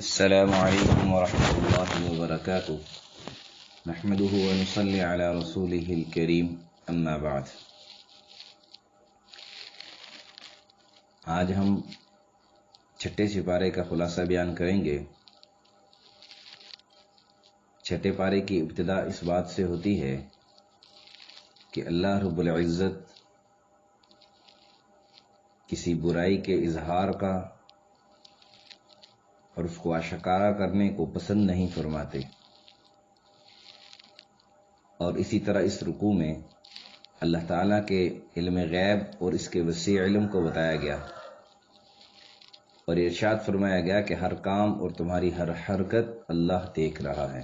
السلام علیکم ورحمۃ اللہ وبرکاتہ نحمده ونصلی علی رسوله الکریم اما بعد۔ آج ہم چھٹے سپارے کا خلاصہ بیان کریں گے۔ چھٹے پارے کی ابتدا اس بات سے ہوتی ہے کہ اللہ رب العزت کسی برائی کے اظہار کا اور اس کو آشکارا کرنے کو پسند نہیں فرماتے، اور اسی طرح اس رکوع میں اللہ تعالیٰ کے علم غیب اور اس کے وسیع علم کو بتایا گیا، اور ارشاد فرمایا گیا کہ ہر کام اور تمہاری ہر حرکت اللہ دیکھ رہا ہے۔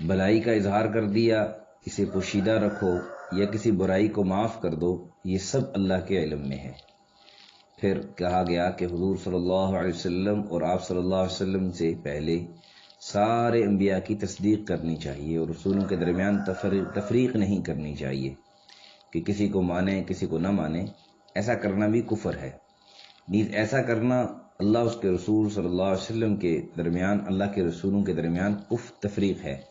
بھلائی کا اظہار کر دیا، اسے پوشیدہ رکھو یا کسی برائی کو معاف کر دو، یہ سب اللہ کے علم میں ہے۔ پھر کہا گیا کہ حضور صلی اللہ علیہ وسلم اور آپ صلی اللہ علیہ وسلم سے پہلے سارے انبیاء کی تصدیق کرنی چاہیے، اور رسولوں کے درمیان تفریق نہیں کرنی چاہیے کہ کسی کو مانے کسی کو نہ مانے۔ ایسا کرنا بھی کفر ہے، نیز ایسا کرنا اللہ اس کے رسول صلی اللہ علیہ وسلم کے درمیان، اللہ کے رسولوں کے درمیان تفریق ہے،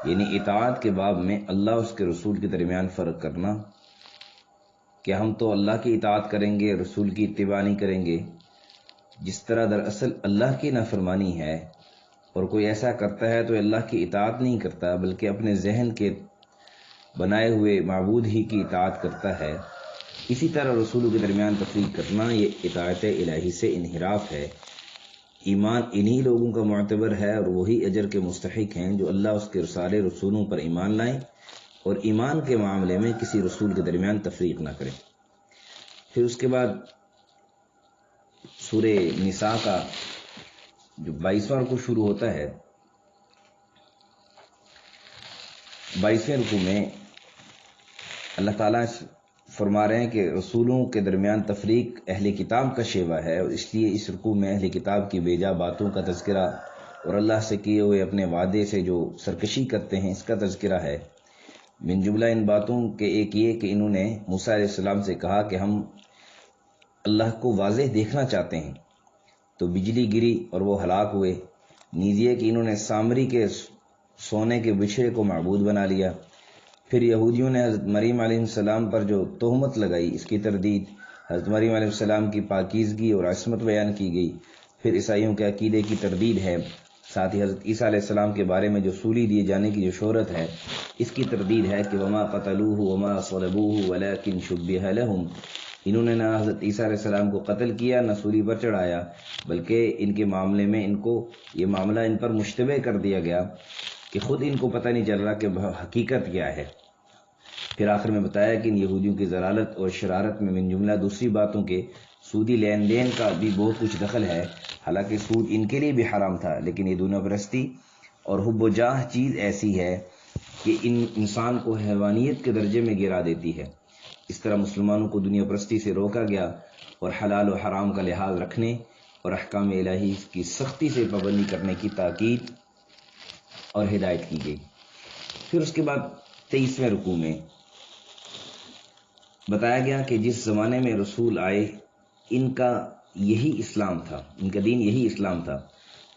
یعنی اطاعت کے باب میں اللہ اس کے رسول کے درمیان فرق کرنا کہ ہم تو اللہ کی اطاعت کریں گے، رسول کی اتباع نہیں کریں گے، جس طرح دراصل اللہ کی نافرمانی ہے، اور کوئی ایسا کرتا ہے تو اللہ کی اطاعت نہیں کرتا بلکہ اپنے ذہن کے بنائے ہوئے معبود ہی کی اطاعت کرتا ہے۔ اسی طرح رسولوں کے درمیان تفریق کرنا یہ اطاعت الہی سے انحراف ہے۔ ایمان انہی لوگوں کا معتبر ہے اور وہی اجر کے مستحق ہیں جو اللہ اس کے سارے رسولوں پر ایمان لائیں اور ایمان کے معاملے میں کسی رسول کے درمیان تفریق نہ کریں۔ پھر اس کے بعد سورہ نساء کا جو 22واں رکوع شروع ہوتا ہے، 22ویں رکوع میں اللہ تعالیٰ فرما رہے ہیں کہ رسولوں کے درمیان تفریق اہل کتاب کا شیوہ ہے، اور اس لیے اس رکوع میں اہل کتاب کی بیجا باتوں کا تذکرہ اور اللہ سے کیے ہوئے اپنے وعدے سے جو سرکشی کرتے ہیں اس کا تذکرہ ہے۔ من جملہ ان باتوں کے ایک یہ کہ انہوں نے موسیٰ علیہ السلام سے کہا کہ ہم اللہ کو واضح دیکھنا چاہتے ہیں، تو بجلی گری اور وہ ہلاک ہوئے۔ نیز یہ کہ انہوں نے سامری کے سونے کے بچھڑے کو معبود بنا لیا۔ پھر یہودیوں نے حضرت مریم علیہ السلام پر جو تہمت لگائی اس کی تردید، حضرت مریم علیہ السلام کی پاکیزگی اور عصمت بیان کی گئی۔ پھر عیسائیوں کے عقیدے کی تردید ہے، ساتھ ہی حضرت عیسیٰ علیہ السلام کے بارے میں جو سولی دیے جانے کی جو شہرت ہے اس کی تردید ہے کہ وما قتلوہ وما صلبوہ ولکن شبہ لہم، انہوں نے نہ حضرت عیسیٰ علیہ السلام کو قتل کیا نہ سولی پر چڑھایا، بلکہ ان کے معاملے میں ان کو یہ معاملہ ان پر مشتبہ کر دیا گیا کہ خود ان کو پتہ نہیں چل رہا کہ حقیقت کیا ہے۔ پھر آخر میں بتایا کہ ان یہودیوں کی ضلالت اور شرارت میں من جملہ دوسری باتوں کے سودی لین دین کا بھی بہت کچھ دخل ہے، حالانکہ سود ان کے لیے بھی حرام تھا، لیکن یہ دنیا پرستی اور حب و جاہ چیز ایسی ہے کہ انسان کو حیوانیت کے درجے میں گرا دیتی ہے۔ اس طرح مسلمانوں کو دنیا پرستی سے روکا گیا اور حلال و حرام کا لحاظ رکھنے اور احکام الہی کی سختی سے پابندی کرنے کی تاکید اور ہدایت کی گئی۔ پھر اس کے بعد 23ویں رکوع میں بتایا گیا کہ جس زمانے میں رسول آئے ان کا یہی اسلام تھا، ان کا دین یہی اسلام تھا،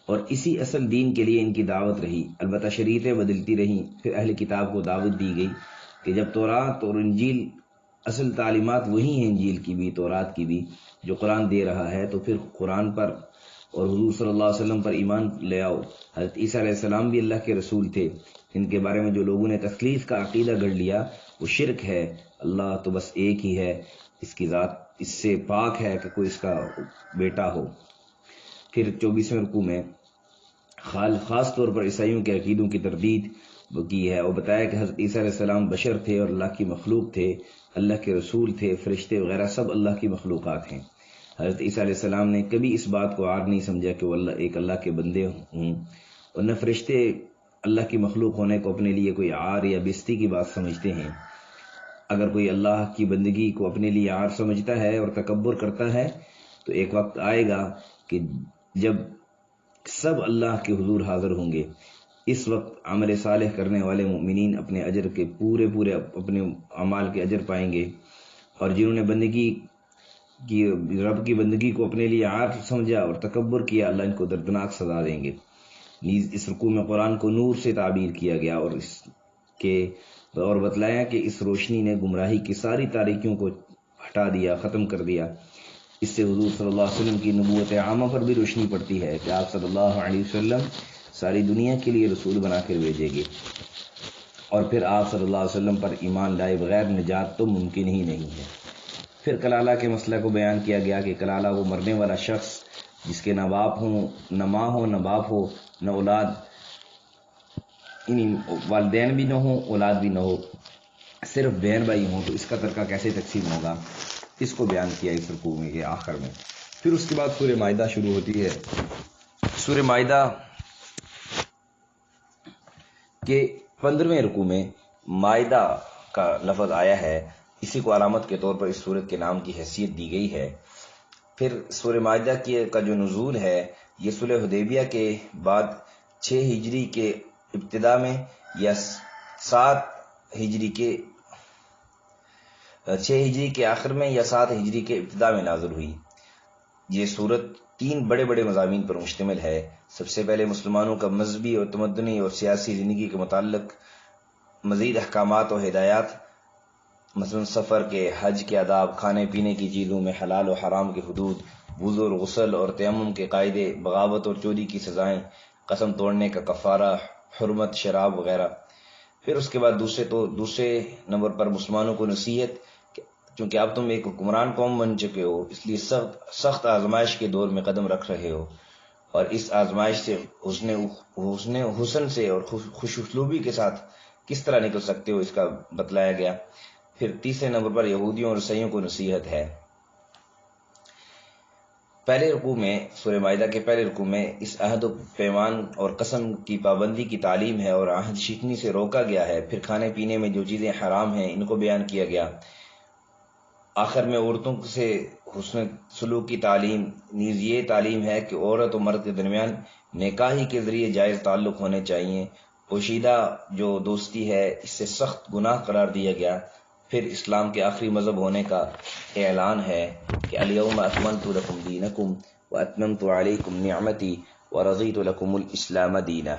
اور اسی اصل دین کے لیے ان کی دعوت رہی، البتہ شریعتیں بدلتی رہیں۔ پھر اہل کتاب کو دعوت دی گئی کہ جب تورات اور انجیل اصل تعلیمات وہی ہیں، انجیل کی بھی تورات کی بھی، جو قرآن دے رہا ہے، تو پھر قرآن پر اور حضور صلی اللہ علیہ وسلم پر ایمان لے آؤ۔ حضرت عیسیٰ علیہ السلام بھی اللہ کے رسول تھے، ان کے بارے میں جو لوگوں نے تخلیق کا عقیدہ گڑھ لیا وہ شرک ہے۔ اللہ تو بس ایک ہی ہے، اس کی ذات اس سے پاک ہے کہ کوئی اس کا بیٹا ہو۔ پھر 24ویں رکوع میں خاص طور پر عیسائیوں کے عقیدوں کی تردید کی ہے، اور بتایا کہ حضرت عیسیٰ علیہ السلام بشر تھے اور اللہ کی مخلوق تھے، اللہ کے رسول تھے، فرشتے وغیرہ سب اللہ کی مخلوقات ہیں۔ حضرت عیسیٰ علیہ السلام نے کبھی اس بات کو عار نہیں سمجھا کہ وہ اللہ کے بندے ہوں، اور نہ فرشتے اللہ کی مخلوق ہونے کو اپنے لیے کوئی عار یا بیزتی کی بات سمجھتے ہیں۔ اگر کوئی اللہ کی بندگی کو اپنے لیے عار سمجھتا ہے اور تکبر کرتا ہے تو ایک وقت آئے گا کہ جب سب اللہ کے حضور حاضر ہوں گے، اس وقت عمل صالح کرنے والے مومنین اپنے اجر کے پورے اپنے اعمال کے اجر پائیں گے، اور جنہوں نے بندگی کہ رب کی بندگی کو اپنے لیے عار سمجھا اور تکبر کیا، اللہ ان کو دردناک سزا دیں گے۔ نیز اس رکوع میں قرآن کو نور سے تعبیر کیا گیا اور بتلایا کہ اس روشنی نے گمراہی کی ساری تاریکیوں کو ہٹا دیا، ختم کر دیا۔ اس سے حضور صلی اللہ علیہ وسلم کی نبوت عامہ پر بھی روشنی پڑتی ہے کہ آپ صلی اللہ علیہ وسلم ساری دنیا کے لیے رسول بنا کر بھیجے گے، اور پھر آپ صلی اللہ علیہ وسلم پر ایمان لائے بغیر نجات تو ممکن ہی نہیں ہے۔ پھر کلالہ کے مسئلہ کو بیان کیا گیا کہ کلالہ وہ مرنے والا شخص جس کے نہ باپ ہوں، نہ ماں ہو، نہ باپ ہو، نہ اولاد، یعنی والدین بھی نہ ہوں، اولاد بھی نہ ہو، صرف بہن بھائی ہوں، تو اس کا ترکہ کیسے تقسیم ہوگا، اس کو بیان کیا اس رکوع میں کے آخر میں۔ پھر اس کے بعد سورہ مائدہ شروع ہوتی ہے۔ سورہ مائدہ کے 15ویں رکوع میں مائدہ کا لفظ آیا ہے، اسی کو علامت کے طور پر اس سورت کے نام کی حیثیت دی گئی ہے۔ پھر سورہ مائدہ کا جو نزول ہے یہ صلح حدیبیہ کے بعد 6 ہجری کے ابتدا میں یا 7 ہجری کے 6 ہجری کے آخر میں یا 7 ہجری کے ابتدا میں نازل ہوئی۔ یہ سورت 3 بڑے بڑے مضامین پر مشتمل ہے۔ سب سے پہلے مسلمانوں کا مذہبی اور تمدنی اور سیاسی زندگی کے متعلق مزید احکامات و ہدایات، مثلا سفر کے، حج کے آداب، کھانے پینے کی چیزوں میں حلال و حرام کے حدود، وضو اور غسل اور تیمم کے قاعدے، بغاوت اور چوری کی سزائیں، قسم توڑنے کا کفارہ، حرمت شراب وغیرہ۔ پھر اس کے بعد دوسرے نمبر پر مسلمانوں کو نصیحت، چونکہ اب تم ایک حکمران قوم بن چکے ہو، اس لیے سخت آزمائش کے دور میں قدم رکھ رہے ہو، اور اس آزمائش سے حسن سے اور خوش اسلوبی کے ساتھ کس طرح نکل سکتے ہو، اس کا بتلایا گیا۔ پھر تیسرے نمبر پر یہودیوں اور عیسائیوں کو نصیحت ہے۔ پہلے رکوع میں، سورہ مائدہ کے پہلے رکوع میں اس عہد و پیمان اور قسم کی پابندی کی تعلیم ہے اور عہد شکنی سے روکا گیا ہے۔ پھر کھانے پینے میں جو چیزیں حرام ہیں ان کو بیان کیا گیا۔ آخر میں عورتوں سے حسن سلوک کی تعلیم، نیز یہ تعلیم ہے کہ عورت و مرد کے درمیان نکاح کے ذریعے جائز تعلق ہونے چاہیے۔ پوشیدہ جو دوستی ہے اس سے سخت گناہ قرار دیا گیا۔ پھر اسلام کے آخری مذہب ہونے کا اعلان ہے کہ الیوم اکملت لکم دینکم واتممت علیکم نعمتی ورضیت لکم الاسلام دینا،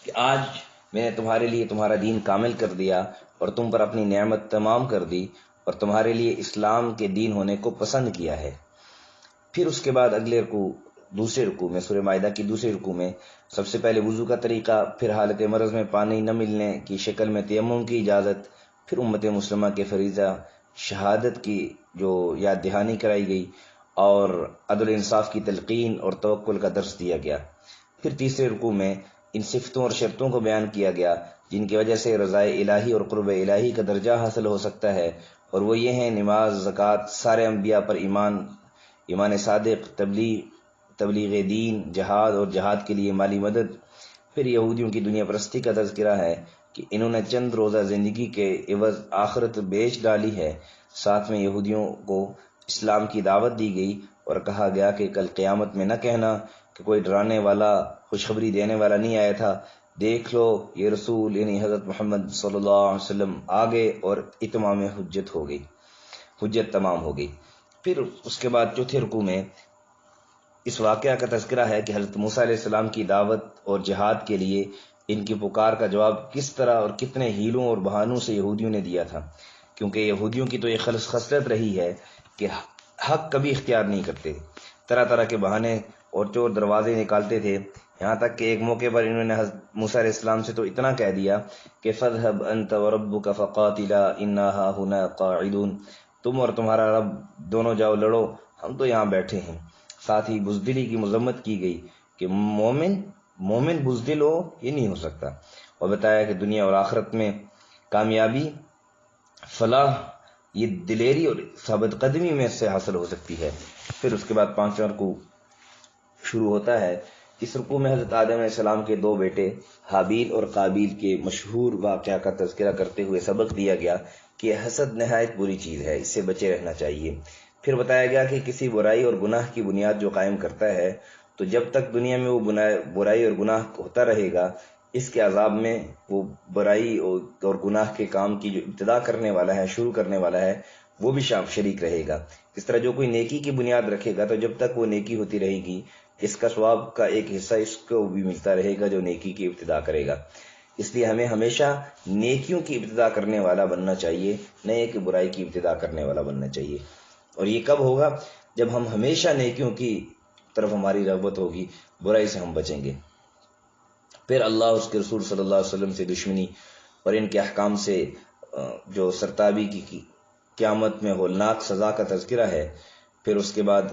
کہ آج میں نے تمہارے لیے تمہارا دین کامل کر دیا اور تم پر اپنی نعمت تمام کر دی اور تمہارے لیے اسلام کے دین ہونے کو پسند کیا ہے۔ پھر اس کے بعد اگلے رکوع، دوسرے رکوع میں، سورہ مائدہ کی دوسرے رکوع میں سب سے پہلے وضو کا طریقہ، پھر حالت مرض میں پانی نہ ملنے کی شکل میں تیمم کی اجازت، پھر امت مسلمہ کے فریضہ شہادت کی جو یاد دہانی کرائی گئی، اور عدل انصاف کی تلقین اور توکل کا درس دیا گیا۔ پھر تیسرے رکوع میں ان صفتوں اور شرطوں کو بیان کیا گیا جن کی وجہ سے رضائے الہی اور قرب الہی کا درجہ حاصل ہو سکتا ہے، اور وہ یہ ہیں نماز، زکوٰۃ، سارے انبیاء پر ایمان صادق، تبلیغ دین، جہاد اور جہاد کے لیے مالی مدد۔ پھر یہودیوں کی دنیا پرستی کا تذکرہ ہے کہ انہوں نے چند روزہ زندگی کے عوض آخرت بیچ ڈالی ہے۔ ساتھ میں یہودیوں کو اسلام کی دعوت دی گئی اور کہا گیا کہ کل قیامت میں نہ کہنا کہ کوئی ڈرانے والا، خوشخبری دینے والا نہیں آیا تھا، دیکھ لو یہ رسول یعنی حضرت محمد صلی اللہ علیہ وسلم آگے، اور اتمام حجت تمام ہو گئی۔ پھر اس کے بعد چوتھے رکوع میں اس واقعہ کا تذکرہ ہے کہ حضرت موسیٰ علیہ السلام کی دعوت اور جہاد کے لیے ان کی پکار کا جواب کس طرح اور کتنے ہیلوں اور بہانوں سے یہودیوں نے دیا تھا، کیونکہ یہودیوں کی تو ایک خصلت رہی ہے کہ حق کبھی اختیار نہیں کرتے، طرح طرح کے بہانے اور چور دروازے نکالتے تھے۔ یہاں تک کہ ایک موقع پر انہوں نے حضرت موسیٰ علیہ السلام سے تو اتنا کہہ دیا کہ فَاذْهَبْ أَنْتَ وَرَبُّكَ فَقَاتِلَا إِنَّا هَاهُنَا قَاعِدُونَ، تم اور تمہارا رب دونوں جاؤ لڑو، ہم تو یہاں بیٹھے ہیں۔ ساتھ ہی بزدلی کی مذمت کی گئی کہ مومن بزدل ہو یہ نہیں ہو سکتا، اور بتایا کہ دنیا اور آخرت میں کامیابی، فلاح یہ دلیری اور ثابت قدمی میں سے حاصل ہو سکتی ہے۔ پھر اس کے بعد پانچواں رکوع شروع ہوتا ہے۔ اس رکوع میں حضرت آدم علیہ السلام کے 2 بیٹے حابیل اور قابیل کے مشہور واقعہ کا تذکرہ کرتے ہوئے سبق دیا گیا کہ حسد نہایت بری چیز ہے، اس سے بچے رہنا چاہیے۔ پھر بتایا گیا کہ کسی برائی اور گناہ کی بنیاد جو قائم کرتا ہے تو جب تک دنیا میں وہ برائی اور گناہ ہوتا رہے گا، اس کے عذاب میں وہ برائی اور گناہ کے کام کی جو ابتدا کرنے والا ہے، شروع کرنے والا ہے، وہ بھی شریک رہے گا۔ اس طرح جو کوئی نیکی کی بنیاد رکھے گا تو جب تک وہ نیکی ہوتی رہے گی اس کا ثواب کا ایک حصہ اس کو بھی ملتا رہے گا جو نیکی کی ابتدا کرے گا۔ اس لیے ہمیں ہمیشہ نیکیوں کی ابتدا کرنے والا بننا چاہیے، نہ کہ برائی کی ابتدا کرنے والا بننا چاہیے۔ اور یہ کب ہوگا؟ جب ہم ہمیشہ نیکیوں کی طرف ہماری رغبت ہوگی، برائی سے ہم بچیں گے۔ پھر اللہ اس کے رسول صلی اللہ علیہ وسلم سے دشمنی اور ان کے احکام سے جو سرتابی کی قیامت میں ہولناک سزا کا تذکرہ ہے۔ پھر اس کے بعد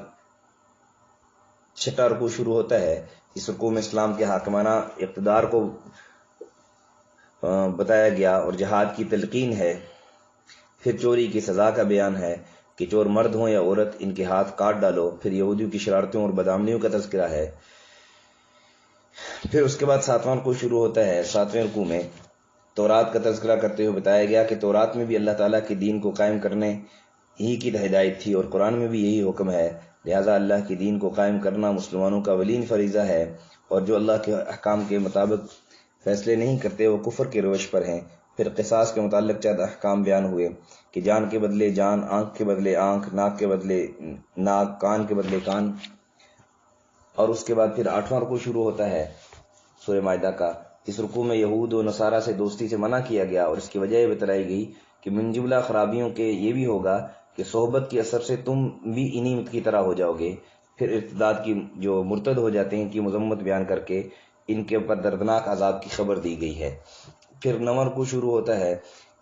چھٹا رکوع شروع ہوتا ہے۔ اس رکوع میں اسلام کے حاکمانہ اقتدار کو بتایا گیا اور جہاد کی تلقین ہے۔ پھر چوری کی سزا کا بیان ہے کہ چور مرد ہوں یا عورت ان کے ہاتھ کاٹ ڈالو۔ پھر یہودیوں کی شرارتوں اور بدعملیوں کا تذکرہ ہے۔ پھر اس کے بعد 7واں رکوع شروع ہوتا ہے۔ 7ویں رکوع میں تورات کا تذکرہ کرتے ہوئے بتایا گیا کہ تورات میں بھی اللہ تعالیٰ کے دین کو قائم کرنے ہی کی ہدایت تھی اور قرآن میں بھی یہی حکم ہے، لہٰذا اللہ کے دین کو قائم کرنا مسلمانوں کا اولین فریضہ ہے، اور جو اللہ کے احکام کے مطابق فیصلے نہیں کرتے وہ کفر کے روش پر ہیں۔ پھر قصاص کے متعلق چند احکام بیان ہوئے کہ جان کے بدلے جان، آنکھ کے بدلے آنکھ، ناک کے بدلے ناک، کان کے بدلے کان۔ اور اس کے بعد پھر 8واں رکوع شروع ہوتا ہے سورہ مائدہ کا۔ اس رکوع میں یہود و نصارہ سے دوستی سے منع کیا گیا اور اس کی وجہ یہ بتلائی گئی کہ من جملہ خرابیوں کے یہ بھی ہوگا کہ صحبت کے اثر سے تم بھی انہی کی طرح ہو جاؤ گے۔ پھر ارتداد کی جو مرتد ہو جاتے ہیں کی مذمت بیان کر کے ان کے اوپر دردناک عذاب کی خبر دی گئی ہے۔ پھر 9واں رکوع شروع ہوتا ہے۔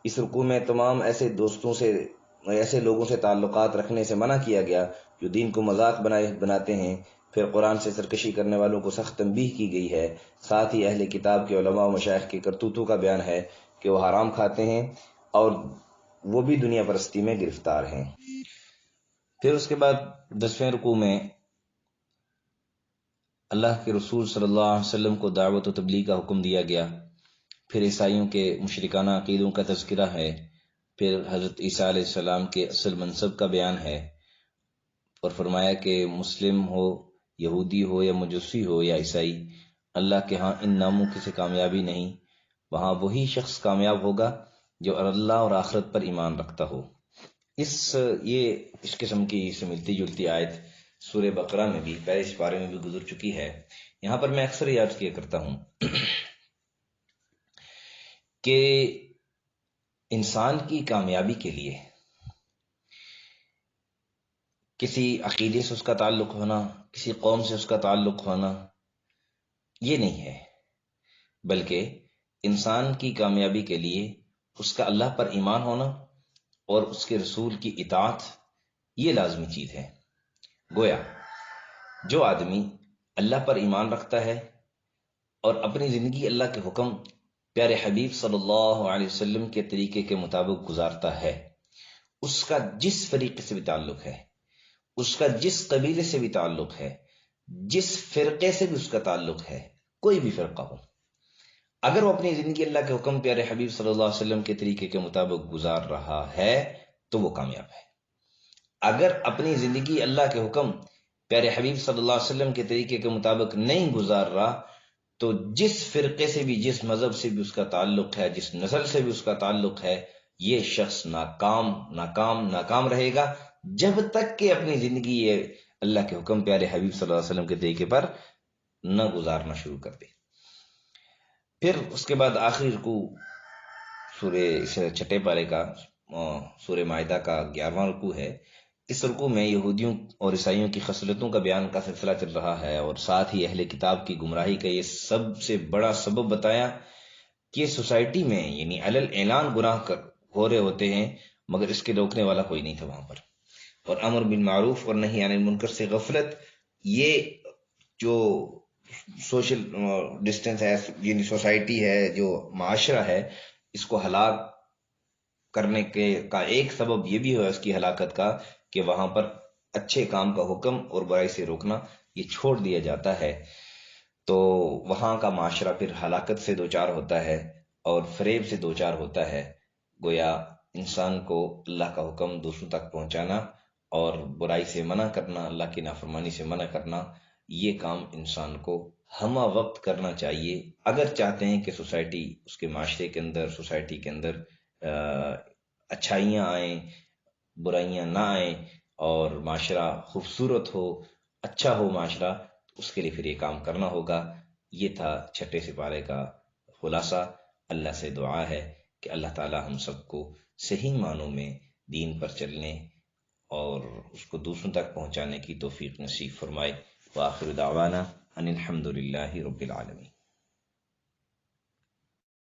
اس رکوع میں تمام ایسے لوگوں سے تعلقات رکھنے سے منع کیا گیا جو دین کو مذاق بناتے ہیں۔ پھر قرآن سے سرکشی کرنے والوں کو سخت تنبیہ کی گئی ہے۔ ساتھ ہی اہل کتاب کے علماء و مشائخ کے کرتوتوں کا بیان ہے کہ وہ حرام کھاتے ہیں اور وہ بھی دنیا پرستی میں گرفتار ہیں۔ پھر اس کے بعد 10ویں رکوع میں اللہ کے رسول صلی اللہ علیہ وسلم کو دعوت و تبلیغ کا حکم دیا گیا۔ پھر عیسائیوں کے مشرکانہ عقیدوں کا تذکرہ ہے۔ پھر حضرت عیسیٰ علیہ السلام کے اصل منصب کا بیان ہے اور فرمایا کہ مسلم ہو، یہودی ہو یا مجوسی ہو یا عیسائی، اللہ کے ہاں ان ناموں کی سے کامیابی نہیں، وہاں وہی شخص کامیاب ہوگا جو اللہ اور آخرت پر ایمان رکھتا ہو۔ اس قسم کی سے ملتی جلتی آیت سورہ بقرہ میں بھی پہلے سپارے میں بھی گزر چکی ہے۔ یہاں پر میں اکثر یاد کیا کرتا ہوں کہ انسان کی کامیابی کے لیے کسی عقیدے سے اس کا تعلق ہونا، کسی قوم سے اس کا تعلق ہونا یہ نہیں ہے، بلکہ انسان کی کامیابی کے لیے اس کا اللہ پر ایمان ہونا اور اس کے رسول کی اطاعت یہ لازمی چیز ہے۔ گویا جو آدمی اللہ پر ایمان رکھتا ہے اور اپنی زندگی اللہ کے حکم پیارے حبیب صلی اللہ علیہ وسلم کے طریقے کے مطابق گزارتا ہے، اس کا جس فریقے سے بھی تعلق ہے، اس کا جس قبیلے سے بھی تعلق ہے، جس فرقے سے بھی اس کا تعلق ہے، کوئی بھی فرقہ ہو، اگر وہ اپنی زندگی اللہ کے حکم پیارے حبیب صلی اللہ علیہ وسلم کے طریقے کے مطابق گزار رہا ہے تو وہ کامیاب ہے۔ اگر اپنی زندگی اللہ کے حکم پیارے حبیب صلی اللہ علیہ وسلم کے طریقے کے مطابق نہیں گزار رہا تو جس فرقے سے بھی، جس مذہب سے بھی اس کا تعلق ہے، جس نسل سے بھی اس کا تعلق ہے، یہ شخص ناکام رہے گا جب تک کہ اپنی زندگی یہ اللہ کے حکم پیارے حبیب صلی اللہ علیہ وسلم کے طریقے پر نہ گزارنا شروع کر دے۔ پھر اس کے بعد آخری رکوع سورہ چھٹے پارے کا سورہ مائدہ کا 11واں رکوع ہے۔ اس رکوع میں یہودیوں اور عیسائیوں کی خصلتوں کا بیان کا سلسلہ چل رہا ہے اور ساتھ ہی اہل کتاب کی گمراہی کا یہ سب سے بڑا سبب بتایا کہ سوسائٹی میں یعنی علل اعلان گناہ ہو رہے ہوتے ہیں مگر اس کے روکنے والا کوئی نہیں تھا وہاں پر، اور امر بالمعروف اور نہی عن المنکر سے غفلت، یہ جو سوشل ڈسٹینس ہے، یعنی سوسائٹی ہے، جو معاشرہ ہے، اس کو ہلاک کرنے کا ایک سبب یہ بھی ہے اس کی ہلاکت کا کہ وہاں پر اچھے کام کا حکم اور برائی سے روکنا یہ چھوڑ دیا جاتا ہے، تو وہاں کا معاشرہ پھر ہلاکت سے دوچار ہوتا ہے اور فریب سے دوچار ہوتا ہے۔ گویا انسان کو اللہ کا حکم دوسروں تک پہنچانا اور برائی سے منع کرنا، اللہ کی نافرمانی سے منع کرنا، یہ کام انسان کو ہمہ وقت کرنا چاہیے اگر چاہتے ہیں کہ سوسائٹی، اس کے معاشرے کے اندر، سوسائٹی کے اندر اچھائیاں آئیں، برائیاں نہ آئیں اور معاشرہ خوبصورت ہو، اچھا ہو معاشرہ، اس کے لیے پھر یہ کام کرنا ہوگا۔ یہ تھا چھٹے سپارے کا خلاصہ۔ اللہ سے دعا ہے کہ اللہ تعالی ہم سب کو صحیح معنوں میں دین پر چلنے اور اس کو دوسروں تک پہنچانے کی توفیق نصیب فرمائے۔ وآخر دعوانا ان الحمد للہ رب العالمین۔